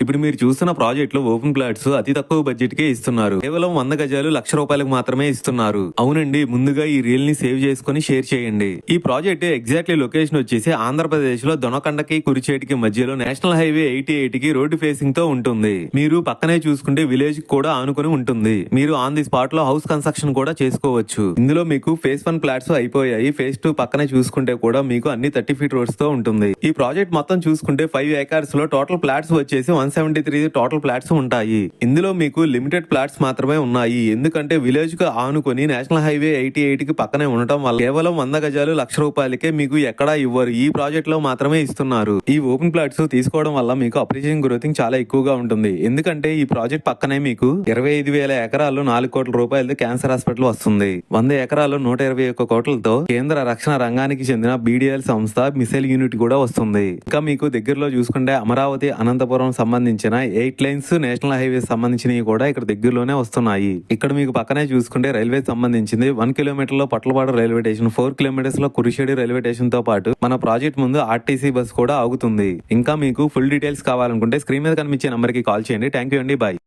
ఇప్పుడు మీరు చూస్తున్న ప్రాజెక్ట్ లో ఓపెన్ ప్లాట్స్ అతి తక్కువ బడ్జెట్ కే ఇస్తున్నారు. కేవలం 100 గజాలు ₹1,00,000 మాత్రమే ఇస్తున్నారు. అవునండి, ముందుగా ఈ రీల్ ని సేవ్ చేసుకుని షేర్ చేయండి. ఈ ప్రాజెక్ట్ ఎగ్జాక్ట్లీ లొకేషన్ వచ్చేసి ఆంధ్రప్రదేశ్ లో దొనకొండకి కురిచేటికి మధ్యలో నేషనల్ హైవే 88 కి రోడ్డు ఫేసింగ్ తో ఉంటుంది. మీరు పక్కనే చూసుకుంటే విలేజ్ కూడా ఆనుకుని ఉంటుంది. మీరు ఆన్ ది స్పాట్ లో హౌస్ కన్స్ట్రక్షన్ కూడా చేసుకోవచ్చు. ఇందులో మీకు ఫేజ్ 1 ఫ్లాట్స్ అయిపోయాయి. ఫేజ్ 2 పక్కనే చూసుకుంటే కూడా మీకు అన్ని 30 ఫీట్ రోడ్స్ తో ఉంటుంది. ఈ ప్రాజెక్ట్ మొత్తం చూసుకుంటే 5 ఏకర్స్ లో టోటల్ ఫ్లాట్స్ వచ్చేసి 173 టోటల్ ఫ్లాట్స్ ఉంటాయి. ఇందులో మీకు లిమిటెడ్ ఫ్లాట్స్ మాత్రమే ఉన్నాయి. ఎందుకంటే విలేజ్ కు ఆనుకొని నేషనల్ హైవే 88 కి పక్కనే ఉండటం వల్ల కేవలం 100 గజాలు ₹1,00,000కే మీకు ఎక్కడా ఇవ్వరు. ఈ ప్రాజెక్ట్ లో మాత్రమే ఇస్తున్నారు. ఈ ఓపెన్ ఫ్లాట్స్ తీసుకోవడం వల్ల మీకు అప్రిషియేషన్ గ్రోతింగ్ చాలా ఎక్కువగా ఉంటుంది. ఎందుకంటే ఈ ప్రాజెక్ట్ పక్కనే మీకు 25,000 ఎకరాల్లో ₹4 కోట్ల క్యాన్సర్ హాస్పిటల్ వస్తుంది. 100 ఎకరాల్లో 121 కోట్లతో కేంద్ర రక్షణ రంగానికి చెందిన బీడీఎల్ సంస్థ మిసైల్ యూనిట్ కూడా వస్తుంది. ఇంకా మీకు దగ్గరలో చూసుకుంటే అమరావతి అనంతపురం సంబంధించిన 8 లైన్స్ నేషనల్ హైవే సంబంధించినవి కూడా ఇక్కడ దగ్గరలోనే వస్తున్నాయి. ఇక్కడ మీకు పక్కనే చూసుకుంటే రైల్వే సంబంధించింది 1 కిలోమీటర్ లో పట్లపాడు రైల్వే స్టేషన్, 4 కిలోమీటర్స్ లో కురిచేడు రైల్వే స్టేషన్ తో పాటు మన ప్రాజెక్ట్ ముందు ఆర్టీసీ బస్ కూడా ఆగుతుంది. ఇంకా మీకు ఫుల్ డీటెయిల్స్ కావాలనుకుంటే స్క్రీన్ మీద కనిపించే నంబర్ కి కాల్ చేయండి. థ్యాంక్ యూ అండి, బాయ్.